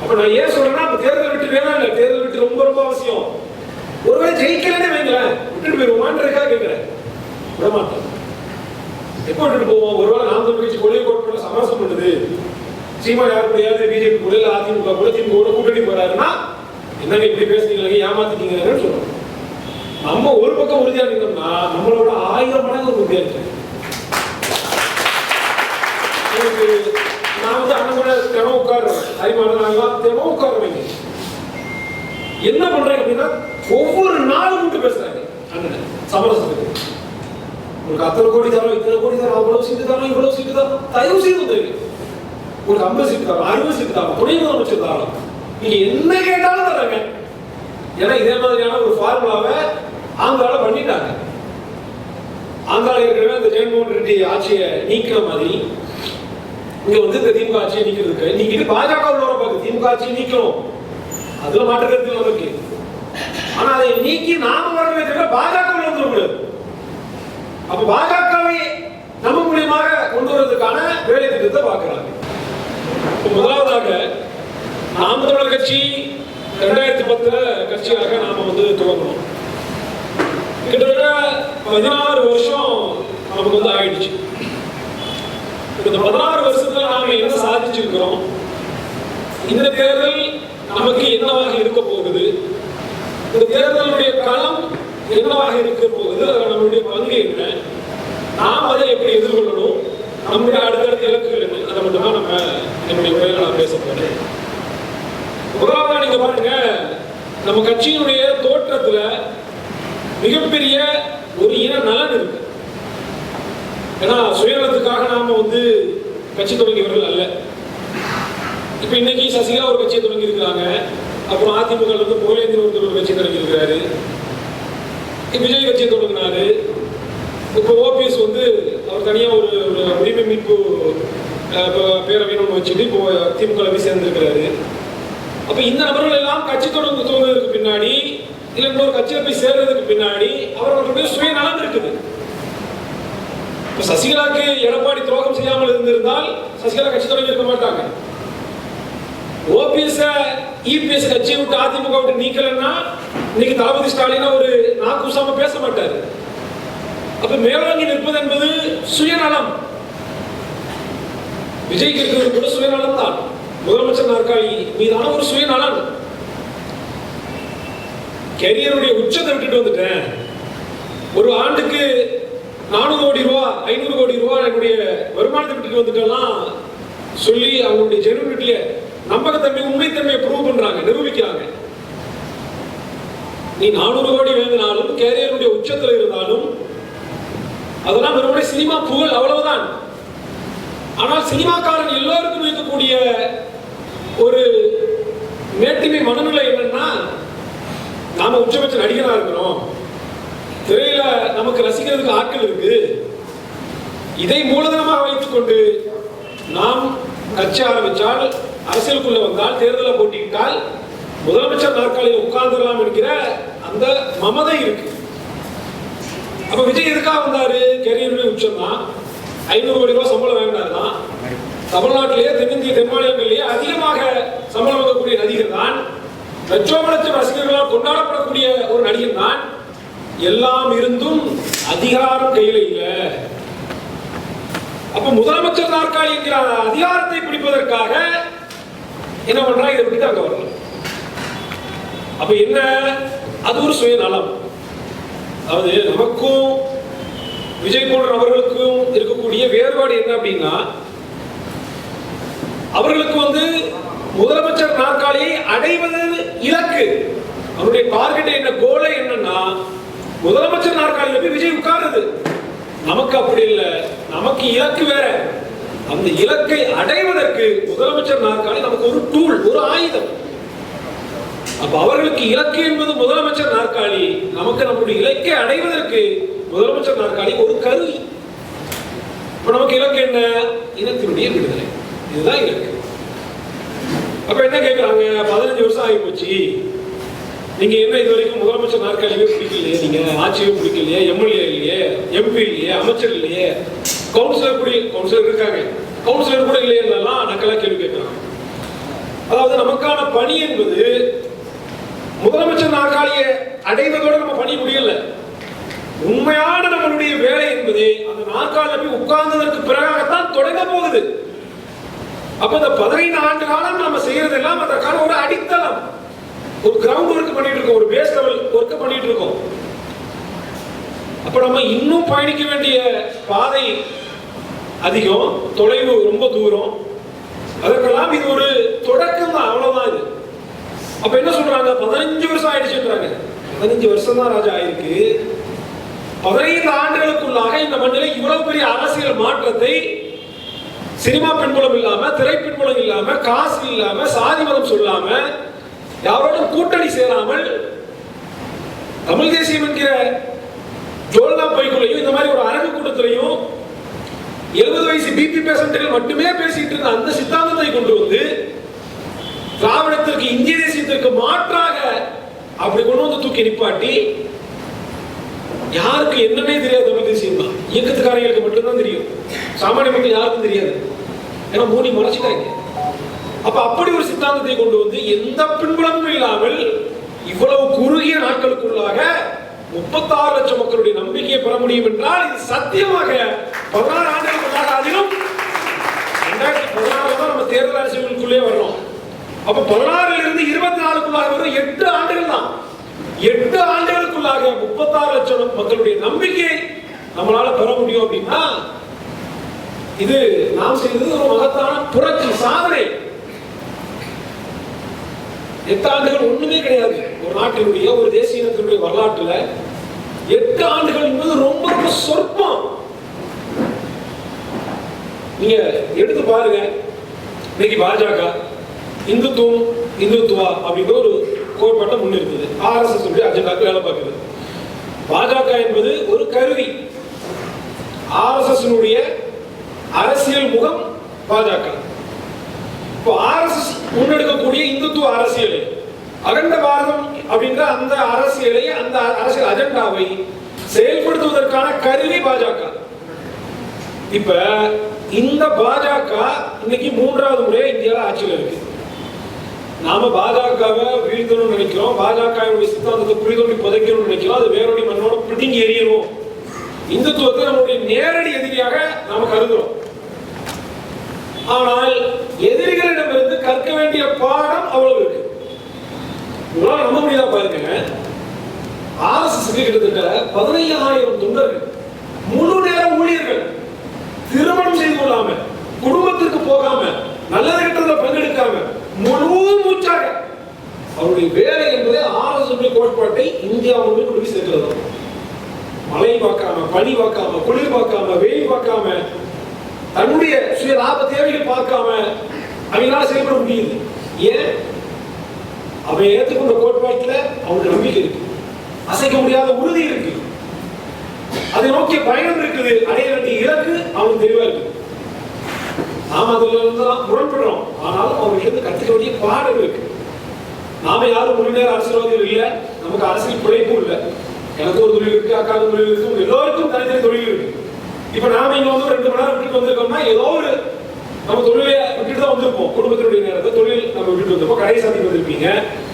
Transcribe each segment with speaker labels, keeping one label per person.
Speaker 1: அப்ப நான் ஏன் சொல்றேன்னா தேர்தல் விட்டு வேணாம் இல்ல, தேர்தல் விட்டு ரொம்ப ரொம்ப அவசியம். ஒருவேளை ஜெயிக்கலன்னே வைங்களேன், விட்டுட்டு போயிருவோமான்றதுக்காக கேட்கிறேன். விட மாட்டோம். எப்போ விட்டுட்டு போவோம்? ஒருவேளை நாம் தமிழர் கட்சி கொள்கை கோட்பாடு சமரசம் பண்ணுது, சீமான் யார் கூடயாவது பிஜேபி கூட இல்ல அதிமுக கூட திமுக கூட கூட்டணி போறாருன்னா என்னங்க இப்படி பேசுறீங்க, ஏமாத்திட்டீங்கன்னு சொல்றோம். நம்ம ஒரு பக்கம் உறுதியா இருந்தோம்னா நம்மளோட 1000 மடங்கு உறுதியா இருக்கு. நான் வந்து அண்ணன் கூட தினம் உட்காருவேன், அறிமானெல்லாம் தினம் உட்காருவேங்க. என்ன பண்றாங்க அப்படின்னா ஒவ்வொரு நாளும் கூட்டு பேசுறாங்க அண்ணன் சமரசத்துக்கு. உங்களுக்கு அத்தனை கோடி தரோம், இத்தனை கோடி தரோம், அவ்வளவு சீட்டு தரோம், இவ்வளவு சீட்டு தரோம், தயவு செய்து வந்துருங்க. ஒரு 50 சீட்டு தரோம், 60 சீட்டு தரோம், துணை முதலமைச்சர் தரோம், நீங்க என்ன கேட்டாலும் தராங்க. ஏன்னா இதே மாதிரியான ஒரு ஃபார்முலாவை ஆந்திரால பண்ணிட்டாங்க. ஆந்திரால ஏற்கனவே அந்த ஜெகன்மோகன் ரெட்டி ஆட்சியை நீக்கிற மாதிரி இங்க வந்து இந்த திமுக ஆட்சியை நீக்கிறதுக்கு நீக்கிட்டு பாஜக உள்ள பார்க்க திமுக ஆட்சியை நீக்கணும், அதுல மாற்றுக்கிறது நமக்கு. ஆனா அதை நீக்கி நாம வரவே தவிர பாஜக உள்ள வந்துடக்கூடாது. அப்ப பாஜகவை நம்ம மூலியமாக கொண்டு வருவதற்கான வேலை திட்டத்தை பார்க்கிறாங்க. முதலாவதாக நாம் தமிழர் கட்சி 2010 கட்சியாக நாம வந்து துவங்கணும். கிட்டத்தட்ட 16 வருஷம் நமக்கு வந்து ஆயிடுச்சு. இந்த 16 வருஷத்துல நாம என்ன சாதிச்சிருக்கிறோம், இந்த தேர்தல் நமக்கு என்னவாக இருக்க போகுது, இந்த தேர்தலுடைய களம் என்னவாக இருக்க போகுது, நம்மளுடைய பங்கு என்ன, நாம் அதை எப்படி எதிர்கொள்ளணும், நம்முடைய அடுத்தடுத்த இலக்குகள் என்ன, அதை மட்டும்தான் நம்ம என்னுடைய உரையில நான் பேச போறேன். முதலாவதா நீங்க பாருங்க, நம்ம கட்சியினுடைய தோற்றத்துல மிகப்பெரிய ஒரு இன நலன் இருக்கு. ஏன்னா சுயநலத்துக்காக நாம வந்து கட்சி தொடங்கியவர்கள் அல்ல. இப்ப இன்னைக்கு சசிகலா ஒரு கட்சியை தொடங்கி இருக்கிறாங்க, அப்புறம் அதிமுக வந்து புகழேந்திரன் ஒருத்தர் ஒரு கட்சி தொடங்கி இருக்கிறாரு, விஜய் கட்சியை தொடங்கினாரு, இப்போ ஓபிஎஸ் வந்து அவர் தனியா ஒரு உரிமை மீட்பு பேரவைன்னு ஒன்று வச்சுட்டு இப்போ திமுக போய் சேர்ந்திருக்கிறாரு. அப்ப இந்த நபர்கள் எல்லாம் கட்சி தொடங்குவதற்கு பின்னாடி இல்ல இன்னொரு கட்சியில போய் சேர்றதுக்கு பின்னாடி அவர்களுடைய சுயநலம் இருக்குது. சசிகலாக்கு எடப்பாடி துரோகம் செய்யாமல் இருந்திருந்தால் சசிகலா கட்சி தொடங்கி இருக்க மாட்டாங்க. ஓபிஎஸ் இபிஎஸ் கட்சியை விட்டு அதிமுக விட்டு நீக்கலன்னா இன்னைக்கு தளபதி ஸ்டாலின் ஒரு நாக்கூசாம பேச மாட்டாரு. அப்ப மேலோங்கி நிற்பது என்பது சுயநலம். விஜய்க்கு இருக்கிறது கூட சுயநலம் தான். முதலமைச்சர் நாற்காலி மீதான ஒரு சுயநலன். கெரியருடைய உச்சத்தை விட்டுட்டு வந்துட்டேன், ஒரு ஆண்டுக்கு 400 கோடி ரூபாய் 500 கோடி ரூபாய் என்னுடைய வருமானத்தை விட்டுட்டு வந்துட்டெல்லாம் சொல்லி அவங்களுடைய ஜெனுவினிட்டிய நம்பகத்தன்மை உண்மைத்தன்மையை ப்ரூவ் பண்றாங்க, நிரூபிக்கிறாங்க. நீ 400 கோடி வாங்கினாலும் கேரியருடைய உச்சத்தில் இருந்தாலும் அதெல்லாம் வெறுமனே சினிமா புகழ், அவ்வளவுதான். ஆனால் சினிமாக்காரன் எல்லோருக்கும் இருக்கக்கூடிய ஒரு மேட்டிமை மனநிலை என்னன்னா, நாம உச்சபட்ச நடிகரா இருக்கிறோம், திரையில நமக்கு ரசிக்கிறதுக்கு ஆட்கள் இருக்கு, இதை மூலதனமாக வைத்துக் கொண்டு நாம் கட்சி ஆரம்பித்தால், அரசியலுக்குள்ள வந்தால், தேர்தலை போட்டியிட்டால் முதலமைச்சர் நாற்காலியில் உட்கார்ந்துடலாம் என்கிற அந்த மமதை இருக்கு. அப்ப விஜய் எதுக்காக வந்தாரு? கேரியருடைய உச்சம் தான். 500 கோடி ரூபாய் சம்பளம் வாங்கினார். தமிழ்நாட்டிலேயே தென்னிந்திய தென் மாநிலங்களிலேயே அதிகமாக சம்பளம் வாங்கக்கூடிய நடிகர் தான். லட்சோப லட்சம் ரசிகர்களால் கொண்டாடப்படக்கூடிய ஒரு நடிகர் தான். எல்லாம் இருந்தும் அதிகாரம் கையில இல்ல. அப்ப முதலமைச்சர் நாற்காலி என்கிற அதிகாரத்தை பிடிப்பதற்காக என்ன பண்றா? இதை விட்டு அங்க வரலாம். அப்ப என்ன? அது ஒரு சுயநலம். அதாவது நமக்கும் விஜய் போன்ற நபர்களுக்கும் இருக்கக்கூடிய வேறுபாடு என்ன அப்படின்னா, அவர்களுக்கு வந்து முதலமைச்சர் நாற்காலியை அடைவது இலக்கு, அவருடைய டார்கெட் என்ன, கோலை என்னன்னா முதலமைச்சர் நாற்காலியில் போய் விஜய் உட்காருது. நமக்கு அப்படி இல்லை, நமக்கு இலக்கு வேற. அந்த இலக்கை அடைவதற்கு முதலமைச்சர் நாற்காலி நமக்கு ஒரு டூல், ஒரு ஆயுதம். அப்ப அவர்களுக்கு இலக்கு என்பது முதலமைச்சர் நாற்காலி, நமக்கு நம்முடைய இலக்கை அடைவதற்கு முதலமைச்சர் நாற்காலி ஒரு கருவி. இப்ப நமக்கு இலக்கு என்ன? இனத்தினுடைய விடுதலை, இதுதான் இலக்கு. அப்ப என்ன கேட்கிறாங்க? 15 வருஷம் ஆகி போச்சு, நீங்க என்ன இது வரைக்கும் முதலமைச்சர் நாற்காலியே பிடிக்கலையே, நீங்க ஆட்சியே பிடிக்கலையே, எம்எல்ஏ இல்லையே, எம்பி இல்லையே, அமைச்சர் இல்லையே, கவுன்சிலர் கூட, கவுன்சிலர் இருக்காங்க, கவுன்சிலர் கூட இல்லையே, நக்கலா கேள்வி கேட்கிறாங்க. அதாவது நமக்கான பணி என்பது முதலமைச்சர் நாற்காலியை அடைவதோடு நம்ம பணி முடியல. உண்மையான நம்மளுடைய வேலை என்பது அந்த நாற்காலில் போய் உட்கார்ந்ததற்கு பிறகாகத்தான் தொடங்க போகுது. அப்ப இந்த 15 ஆண்டு காலம் நம்ம செய்யறதெல்லாம் அதற்கான ஒரு அடித்தளம், ஒரு கிரவுண்ட் ஒர்க் பண்ணிட்டு இருக்கோம், ஒரு பேஸ் லெவல் ஒர்க் பண்ணிட்டு இருக்கோம். அப்ப நம்ம இன்னும் பயணிக்க வேண்டிய பாதை அதிகம், தொலைவு ரொம்ப தூரம். அதற்கெல்லாம் இது ஒரு தொடக்கம் தான், அவ்வளவுதான் இது. அப்ப என்ன சொல்றாங்க, 15 வருஷம் ஆயிடுச்சுன்றாங்க. 15 வருஷம் தான் ராஜா ஆயிருக்கு. 15 ஆண்டுகளுக்குள்ளாக இந்த மண்ணில் இவ்வளவு பெரிய அரசியல் மாற்றத்தை சினிமா பின்புலம் இல்லாம, திரைப்பின்புலம் இல்லாம, காசு இல்லாம, சாதி மதம் சொல்லாம, யாரோடும் கூட்டணி சேராமல், தமிழ் தேசியம் என்கிற ஜோல்னா பைக்குள்ளையும் இந்த மாதிரி ஒரு அரங்கு கூட்டத்திலையும் 70 வயசு பிபி பேஷண்ட்கள் மட்டுமே பேசிட்டு இருந்த அந்த சித்தாந்தத்தை கொண்டு வந்து திராவிடத்திற்கு, இந்திய தேசியத்திற்கு மாற்றாக அப்படி கொண்டு வந்து தூக்கி நிப்பாட்டி, யாருக்கு என்னன்னே தெரியாது. தமிழ் தேசியம் தான் இயக்கத்துக்காரங்களுக்கு மட்டும்தான் தெரியும், சாமானிய மக்கள் யாருக்கும் தெரியாது. ஏன்னா மூடி மறைச்சிட்டாங்க. அப்ப அப்படி ஒரு சித்தாந்தத்தை கொண்டு வந்து எந்த பின்புலமும் இல்லாமல் இவ்வளவு குறுகிய நாட்களுக்குள்ளாக 36 லட்சம் மக்களுடைய நம்பிக்கையை பெற முடியும் என்றால் இது சத்தியமாக 16 ஆண்டுகளுக்குள்ளாக, அதிலும் 2016 தான் நம்ம தேர்தல் அரசியலுக்குள்ளே வரணும். அப்ப 16 இருந்து 24க்குள்ளாக வரும் 8 ஆண்டுகள் தான். 8 ஆண்டுகளுக்குள்ளாக 36 லட்சம் மக்களுடைய நம்பிக்கையை நம்மளால பெற முடியும் அப்படின்னா இது நாம் செய்தது ஒரு மகத்தான புரட்சி, சாதனை. 8 ஆண்டுகள் ஒண்ணுமே கிடையாது ஒரு நாட்டினுடைய, ஒரு தேசிய இனத்தினுடைய வரலாற்றுல. 8 ஆண்டுகள் என்பது ரொம்ப ரொம்ப சொற்பம். நீங்க எடுத்து பாருங்க. இன்னைக்கு பாஜக இந்துத்துவம், இந்துத்துவா அப்படிங்கிற ஒரு கோட்பாட்டை முன்னிறுத்துது. RSS உடைய அஜெண்டாக்கு வேலை பார்க்குது. பாஜக என்பது ஒரு கருவி. RSS அரசியல் முகம் பாஜக. இப்போ RSS முன்னெடுக்கக்கூடிய இந்துத்துவ அரசியலை, அகண்ட பாரதம் அப்படின்ற அந்த அரசியலை, அந்த அரசியல் அஜெண்டாவை செயல்படுத்துவதற்கான கருவி பாஜக. இப்ப இந்த பாஜக இன்னைக்கு 3வது முறையா இந்தியாவில் ஆட்சியில் இருக்கு. நாம பாஜகவை வீழ்த்தணும்னு நினைக்கிறோம், பாஜகவுடைய சித்தாந்தத்தை புரிதொண்டி புதைக்கணும்னு நினைக்கிறோம், அது வேரோடி மண்ணோட பிடிங்கி எறியணும். இந்துத்துவத்தை நம்முடைய நேரடி எதிரியாக நாம கருதுறோம். ஆனால் எதிரிகளிடமிருந்து கற்க வேண்டிய பாடம் அவ்வளவு இருக்கு. உங்களால் நம்ப முடியாத பாருங்க, RSS கிட்டத்தட்ட 15,000 தொண்டர்கள், முழு நேர ஊழியர்கள், திருமணம் செய்து கொள்ளாம, குடும்பத்திற்கு போகாம, நல்லது கெட்டதில் பங்கெடுக்காம, முழு மூச்சாக அவருடைய வேலை என்பதை RSS கோட்பாட்டை இந்தியா கொண்டு போய் சேர்க்கிறது. மழை பார்க்காம, பனி பார்க்காம, குளிர் பார்க்காம, வெயில் பார்க்காம, தன்னுடைய சுய லாப தேவைகள் பார்க்காம அவங்களால செயல்பட முடியுது. ஏன்? அவன் ஏற்றுக்கொண்ட கோட்பாட்டில் அவனுக்கு நம்பிக்கை இருக்கு, அசைக்க முடியாத உறுதி இருக்கு, அதை நோக்கிய பயணம் இருக்குது, அடைய வேண்டிய இலக்கு அவனுக்கு தெளிவா இருக்கு. நாம அதுல இருந்தெல்லாம் முரண்படுறோம், ஆனாலும் அவங்களுக்கு இருந்து கற்றுக்க வேண்டிய பாடம் இருக்கு. நாம யாரும் முழு நேர அரசியல்வாதிகள் இல்லை, நமக்கு அரசியல் பிழைப்பும் இல்லை. எனக்கு ஒரு தொழில் இருக்கு, அக்காவுக்கு தொழில் இருக்கு, எல்லோருக்கும் தனித்தனி தொழில் இருக்கு. இப்ப நாம இங்க வந்து 2 மணி நேரம் விட்டுட்டு வந்திருக்கோம்னா ஏதோ ஒரு நம்ம தொழிலை விட்டுட்டு தான் வந்திருப்போம். குடும்பத்தினுடைய நேரத்தை தொழில் நம்ம விட்டுட்டு வந்திருப்போம், கடை சாத்தி வந்திருப்பீங்க,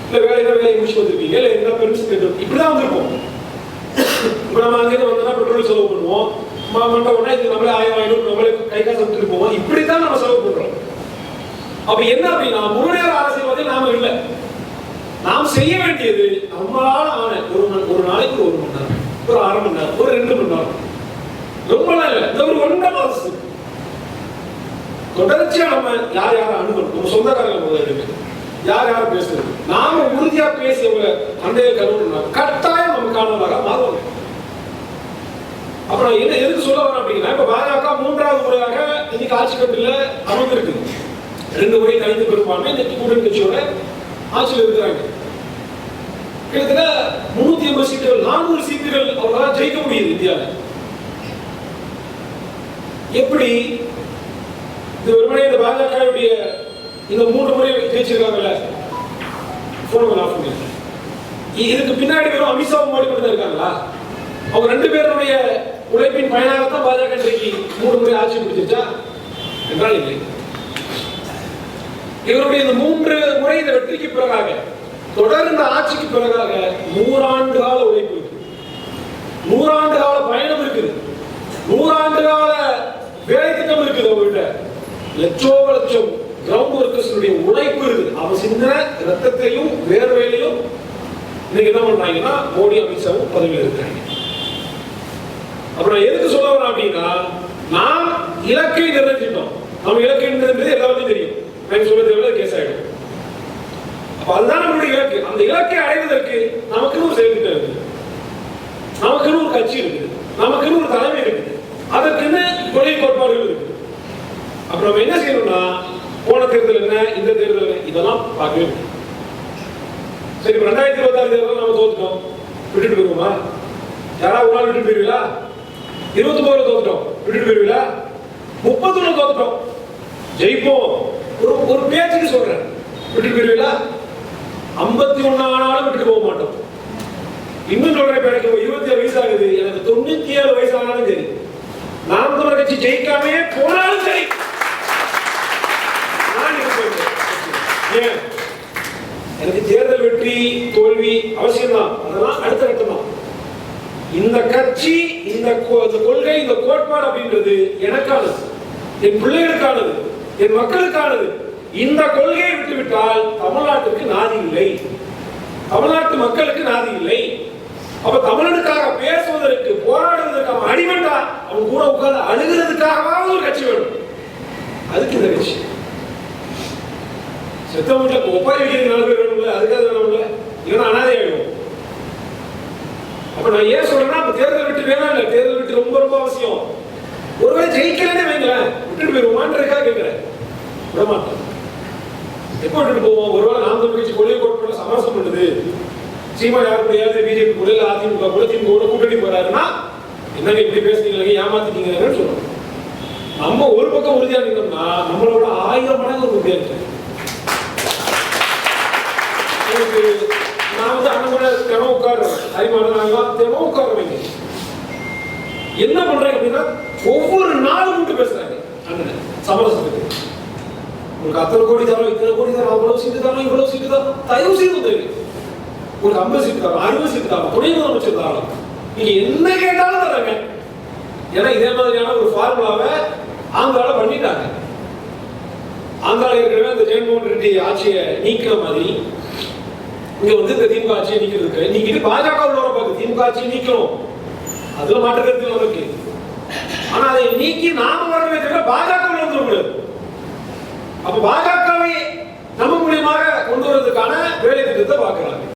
Speaker 1: இல்ல வேலையை முடிச்சு வந்திருப்பீங்க, இல்ல என்ன பெருமிஷன் கேட்டு இப்படிதான் வந்திருப்போம். இப்ப நம்ம அங்கிருந்து வந்தோம்னா பெட்ரோல் செலவு பண்ணுவோம், மண்டபம்னா இது நம்மளே 1000-500 நம்மளே கை காசு விட்டுட்டு போவோம். இப்படித்தான் நம்ம செலவு பண்றோம். அப்ப என்ன அப்படின்னா முழு நேர அரசியல்வாதி நாம இல்லை. நாம் செய்ய வேண்டியது நம்மளால ஆன ஒரு நாளைக்கு 1 மணி நேரம், ஒரு 1/2 மணி நேரம், ஒரு 2 மணி நேரம், ரொம்பலாம் இல்லை, இந்த ஒரு 1.5 மாதம் தொடர்ச்சியா நம்ம யார் யாரை அணுகணும், நம்ம சொந்தக்காரங்க முதல்ல யார் யாரும் பேசுறது, நாம உறுதியா பேசி அவங்க அண்டைய கருவா கட்டாயம் நமக்கானதாக மாறுவாங்க. அப்ப நான் என்ன எதுக்கு சொல்ல வரேன் அப்படின்னா, இப்ப பாஜக 3வது முறையாக இன்னைக்கு ஆட்சி கட்டில அமர்ந்திருக்கு. 2 முறை கழிந்து பெரும்பான்மை இன்னைக்கு கூட்டணி கட்சியோட ஆட்சியில் இருக்கிறாங்க. கிட்டத்தட்ட 350 சீட்டுகள், 400 சீட்டுகள் அவங்களால ஜெயிக்க முடியுது இந்தியாவில். எப்படி இந்த வெறுமனே இந்த பாஜகவுடைய இந்த 3 முறை ஜெயிச்சிருக்காங்கல்ல, போன் ஆஃப் பண்ணி, இதுக்கு பின்னாடி வெறும் அமித்ஷா மோடி மட்டும் தான் இருக்காங்களா? அவங்க 2 பேருடைய உழைப்பின் பயனாகத்தான் பாஜக இன்றைக்கு 3 முறை ஆட்சி பிடிச்சிருச்சா என்றால் இல்லை. இவருடைய இந்த 3 வெற்றிக்கு பிறகாக, தொடர்ந்த ஆட்சிக்கு பிறகாக 100 ஆண்டு கால உழைப்பு இருக்கு, 100 ஆண்டு கால பயணம் இருக்குது, 100 ஆண்டு கால வேலை திட்டம் இருக்குது. அவங்ககிட்ட லட்சம் கிரவுண்ட் ஒர்க்கர்ஸுடைய உழைப்பு இருக்குது. அவன் சின்ன ரத்தத்தையும் வேர்வையிலையும் இன்னைக்கு என்ன பண்றாங்கன்னா மோடி அமித்ஷாவும் பதவியில் இருக்காங்க. அப்புறம் எதுக்கு சொல்ல வரேன் அப்படின்னா, நாம் இலக்கை நிர்ணயிச்சிட்டோம். நம்ம இலக்கை என்பது எல்லாருக்கும் தெரியும். நான் சொல்ல தேவையில்ல, கேஸ் ஆயிடும். அப்ப அதுதான் நம்மளுடைய இலக்கு. அந்த இலக்கை அடைவதற்கு நமக்குன்னு ஒரு செயல் திட்டம் இருக்குது, நமக்குன்னு ஒரு கட்சி இருக்குது, நமக்குன்னு ஒரு தலைமை இருக்குது, அதற்குன்னு கொள்கை கோட்பாடுகள் இருக்குது. அப்புறம் நம்ம என்ன செய்யணும்னா, போன தேர்தல் என்ன, இந்த தேர்தல் என்ன, இதெல்லாம் பார்க்கவே முடியும். சரி, 2026 தேர்தல் நம்ம தோத்துட்டோம், விட்டுட்டு போயிருவோமா? யாராவது ஒரு நாள் விட்டுட்டு போயிருவீங்களா? 29 தோத்துட்டோம், விட்டுட்டு போயிருவீங்களா? 31 தோத்துட்டோம், ஜெயிப்போம், ஒரு பேச்சுக்கு சொல்றேன், விட்டுட்டு போயிருவீங்களா? 51 ஆனாலும் விட்டுட்டு போக மாட்டோம். இன்னும் சொல்றேன், எனக்கு 27 வயசு ஆகுது, எனக்கு 97 வயசு ஆனாலும் சரி, நாம் தமிழர் கட்சி ஜெயிக்காமே போனாலும் சரி, நான் ஏன் எனக்கு தேர்தல் வெற்றி தோல்வி அவசியம் தான், அதெல்லாம் அடுத்த கட்டம் தான். இந்த கட்சி, இந்த கொள்கை, இந்த கோட்பாடு அப்படின்றது எனக்கானது, என் பிள்ளைகளுக்கானது, என் மக்களுக்கானது. இந்த கொள்கையை விட்டுவிட்டால் தமிழ்நாட்டுக்கு நாதி இல்லை, தமிழ்நாட்டு மக்களுக்கு நாதி இல்லை. அப்ப தமிழனுக்காக பேசுவதற்கு, போராடுவதற்கு அவன் அடிமண்டா, அவன் கூட உட்கார்ந்து அழுகிறதுக்காகவாவது ஒரு கட்சி வேணும். அதுக்கு இந்த கட்சி. செத்தவங்களுக்கு ஒப்பாரி வைக்கிறது 4 பேர் வேணும்ல, அதுக்காக வேணும்ல, இல்லைன்னா அனாதை ஆயிடும். அப்ப நான் ஏன் சொல்றேன்னா, தேர்தல் விட்டு வேணாம் இல்ல, தேர்தல் விட்டு ரொம்ப ரொம்ப அவசியம். ஒருவேளை ஜெயிக்கலன்னே வைங்களேன், விட்டுட்டு போயிருவோமான்றதுக்காக கேட்கிறேன். விட மாட்டோம். எப்போ விட்டுட்டு போவோம்? ஒருவேளை நாம் தமிழர் கட்சி கொள்கை கோட்பாடு சமரசம் பண்ணுது, சீமான் யாரு முடியாது, பிஜேபி கூட இல்ல, அதிமுக கூட, திமுக கூட்டணி போறாருன்னா, என்னங்க இப்படி பேசுறீங்க, ஏமாத்திட்டீங்கன்னு சொல்லணும். நம்ம ஒரு பக்கம் உறுதியா இருந்தோம்னா நம்மளோட 1000 மடங்கு ஒரு உறுதியா இருக்கு. நான் அண்ணன் கூட தினம் உட்காடுறேன், அறிமாறலாம் தினம் உட்காருவீங்க. என்ன பண்றாங்க அப்படின்னா, ஒவ்வொரு நாளும் கூட்டு பேசுறாங்க அண்ணன் சமரசத்துக்கு. உங்களுக்கு அத்தனை கோடி தரோம், இத்தனை கோடி தரோம், அவ்வளவு சீட்டு தரோம், இவ்வளவு சீட்டு தரோம், தயவு செய்து வந்துருக்கு. ஒரு 50 சீட்டு தரோம், 60 சீட்டு தரோம், துணை முதலமைச்சர் தரோம், நீங்க என்ன கேட்டாலும் தராங்க. ஏன்னா இதே மாதிரியான ஒரு ஃபார்முலாவை ஆந்திரால பண்ணிட்டாங்க. ஆந்திரால ஏற்கனவே அந்த ஜெகன்மோகன் ரெட்டி ஆட்சியை நீக்கிற மாதிரி இங்க வந்து இந்த திமுக ஆட்சியை நீக்கிறதுக்கு நீக்கிட்டு பாஜக உள்ள பார்க்க திமுக ஆட்சியை நீக்கணும், அதுல மாற்றுக்கிறது இருக்கு. ஆனா அதை நீக்கி நாம வரவே தவிர பாஜக உள்ள வந்துடக்கூடாது. அப்ப பாஜகவை நம்ம மூலியமாக கொண்டு வர